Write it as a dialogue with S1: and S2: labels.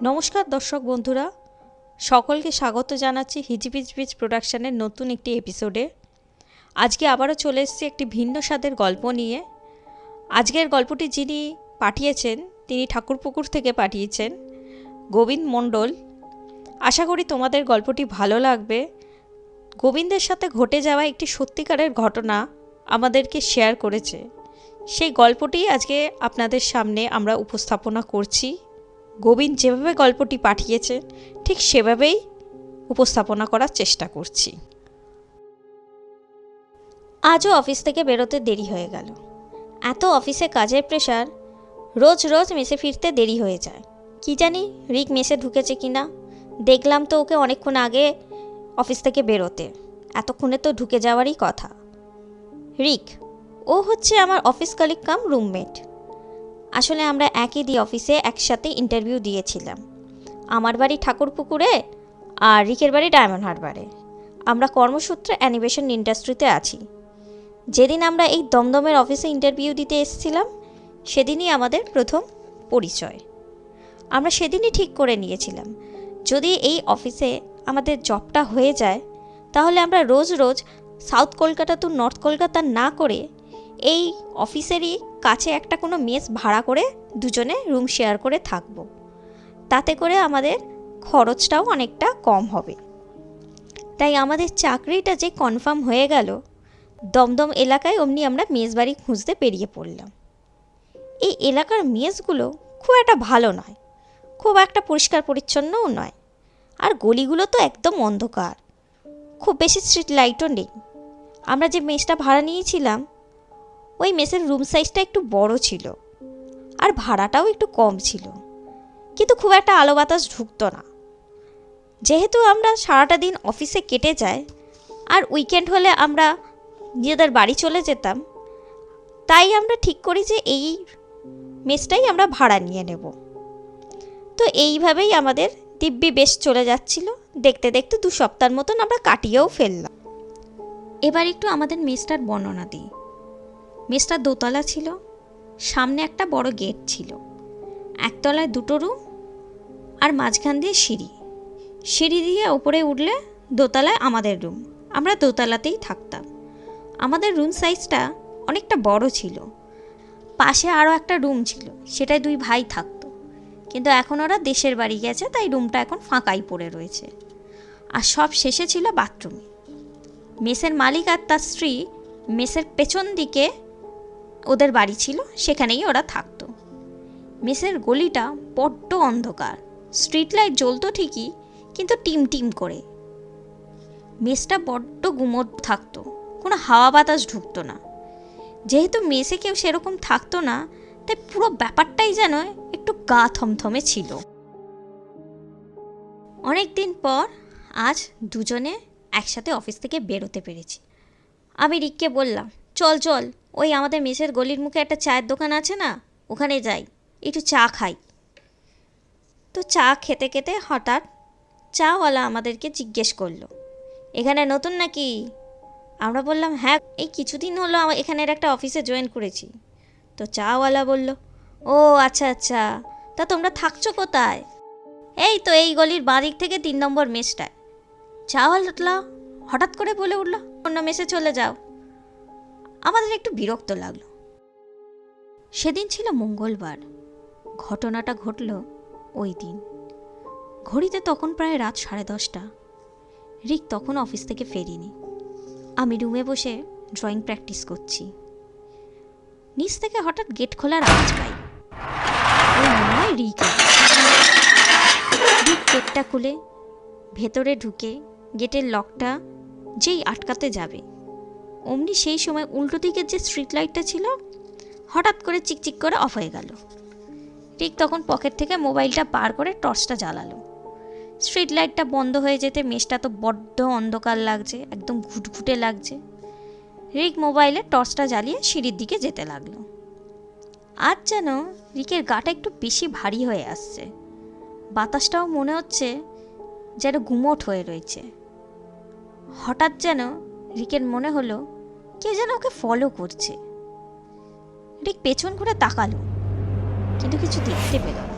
S1: নমস্কার দর্শক বন্ধুরা, সকলকে স্বাগত জানাচ্ছি হিজিবিজবিজ প্রোডাকশানের নতুন একটি এপিসোডে। আজকে আবারও চলে এসেছি একটি ভিন্ন স্বাদের গল্প নিয়ে। আজকের গল্পটি যিনি পাঠিয়েছেন তিনি ঠাকুরপুকুর থেকে পাঠিয়েছেন, গোবিন্দ মণ্ডল। আশা করি তোমাদের গল্পটি ভালো লাগবে। গোবিন্দের সাথে ঘটে যাওয়া একটি সত্যিকারের ঘটনা আমাদেরকে শেয়ার করেছে, সেই গল্পটি আজকে আপনাদের সামনে আমরা উপস্থাপনা করছি। গোবিন্দ যেভাবে গল্পটি পাঠিয়েছে ঠিক সেভাবেই উপস্থাপনা করার চেষ্টা করছি। আজও অফিস থেকে বেরোতে দেরি হয়ে গেল। এত অফিসে কাজের প্রেশার, রোজ রোজ মেসে ফিরতে দেরি হয়ে যায়। কি জানি রিক মেসে ঢুকেছে কি না, দেখলাম তো ওকে অনেকক্ষণ আগে অফিস থেকে বেরোতে, এতক্ষণে তো ঢুকে যাওয়ারই কথা। রিক ও হচ্ছে আমার অফিস কলিগ কাম রুমমেট। আসলে আমরা একই অফিসে একসাথে ইন্টারভিউ দিয়েছিলাম। আমার বাড়ি ঠাকুরপুকুরে আর রিকের বাড়ি ডায়মন্ড হারবারে। আমরা কর্মসূত্রে অ্যানিমেশন ইন্ডাস্ট্রিতে আছি। যেদিন আমরা এই দমদমের অফিসে ইন্টারভিউ দিতে এসেছিলাম সেদিনই আমাদের প্রথম পরিচয়। আমরা সেদিনই ঠিক করে নিয়েছিলাম যদি এই অফিসে আমাদের জবটা হয়ে যায় তাহলে আমরা রোজ রোজ south Kolkata to north Kolkata না করে এই অফিসেরই কাছে একটা কোনো মেস ভাড়া করে দুজনে রুম শেয়ার করে থাকব। তাতে করে আমাদের খরচটাও অনেকটা কম হবে। তাই আমাদের চাকরিটা যে কনফার্ম হয়ে গেল, দমদম এলাকায় অমনি আমরা মেস বাড়ি খুঁজতে বেরিয়ে পড়লাম। এই এলাকার মেসগুলো খুব একটা ভালো নয়, খুব একটা পরিষ্কার পরিচ্ছন্নও নয়, আর গলিগুলো তো একদম অন্ধকার, খুব বেশি স্ট্রিট লাইটও নেই। আমরা যে মেসটা ভাড়া নিয়েছিলাম ওই মেসের রুম সাইজটা একটু বড় ছিল আর ভাড়াটাও একটু কম ছিল, কিন্তু খুব একটা আলো বাতাস ঢুকতো না। যেহেতু আমরা সারাটা দিন অফিসে কেটে যায় আর উইকেন্ড হলে আমরা নিজেদের বাড়ি চলে যেতাম, তাই আমরা ঠিক করি যে এই মেসটাই আমরা ভাড়া নিয়ে নেব। তো এইভাবেই আমাদের দিব্যি বেশ চলে যাচ্ছিল। দেখতে দেখতে 2 সপ্তাহের মতন আমরা কাটিয়েও ফেললাম। এবার একটু আমাদের মেসটার বর্ণনা দিই। মেসটা দোতলা ছিল, সামনে একটা বড় গেট ছিল, একতলায় 2টো রুম আর মাঝখান দিয়ে সিঁড়ি দিয়ে ওপরে উঠলে দোতলায় আমাদের রুম। আমরা দোতলাতেই থাকতাম। আমাদের রুম সাইজটা অনেকটা বড় ছিল। পাশে আরও একটা রুম ছিল, সেটায় 2 ভাই থাকতো, কিন্তু এখন ওরা দেশের বাড়ি গেছে, তাই রুমটা এখন ফাঁকাই পড়ে রয়েছে। আর সব শেষে ছিল বাথরুম। মেসের মালিক আর তার স্ত্রী মেসের পেছন দিকে ওদের বাড়ি ছিল, সেখানেই ওরা থাকতো। মেসের গলিটা বড্ড অন্ধকার, স্ট্রিট লাইট জ্বলতো ঠিকই, কিন্তু টিম টিম করে। মেসটা বড্ড গুমোট থাকতো, কোনো হাওয়া বাতাস ঢুকতো না। যেহেতু মেসে কেউ সেরকম থাকতো না, তাই পুরো ব্যাপারটাই যেন একটু গা থমথমে ছিল। অনেক দিন পর আজ দুজনে একসাথে অফিস থেকে বেরোতে পেরেছি। আমি রিককে বললাম, চল চল, ওই আমাদের মেসের গলির মুখে একটা চায়ের দোকান আছে না, ওখানে যাই, একটু চা খাই। তো চা খেতে খেতে হঠাৎ চাওয়ালা আমাদেরকে জিজ্ঞেস করলো, এখানে নতুন নাকি? আমরা বললাম, হ্যাঁ, এই কিছুদিন হলো এখানের একটা অফিসে জয়েন করেছি। তো চাওয়ালা বলল, ও আচ্ছা আচ্ছা, তা তোমরা থাকছো কোথায়? এই তো এই গলির বাঁদিক থেকে 3 নম্বর মেসটায়। চাওয়ালা হঠাৎ করে বলে উঠল, অন্য মেসে চলে যাও। আমাদের একটু বিরক্ত লাগলো। সেদিন ছিল মঙ্গলবার। ঘটনাটা ঘটল ওই দিন। ঘড়িতে তখন প্রায় রাত 10:30। রিক তখন অফিস থেকে ফেরিনি। আমি রুমে বসে ড্রয়িং প্র্যাকটিস করছি। নিচ থেকে হঠাৎ গেট খোলার আওয়াজ পাই। ওই মনে হয় রিক গেটটা খুলে ভেতরে ঢুকে গেটের লকটা যেই আটকাতে যাবে, অমনি সেই সময় উল্টো দিকের যে স্ট্রিট লাইটটা ছিল হঠাৎ করে চিকচিক করে অফ হয়ে গেল। ঠিক তখন পকেট থেকে মোবাইলটা বার করে টর্চটা জ্বালালো। স্ট্রিট লাইটটা বন্ধ হয়ে যেতে মেসটা তো বড্ড অন্ধকার লাগছে, একদম ঘুটঘুটে লাগছে। রিক মোবাইলে টর্চটা জ্বালিয়ে সিঁড়ির দিকে যেতে লাগলো। আজ যেন রিকের গাটা একটু বেশি ভারী হয়ে আসছে। বাতাসটাও মনে হচ্ছে যেন গুমোট হয়ে রয়েছে। হঠাৎ যেন রিকের মনে হলো কেউ যেন ওকে ফলো করছে। রিক পেছন ঘুরে তাকালো, কিন্তু কিছু দেখতে পেল না।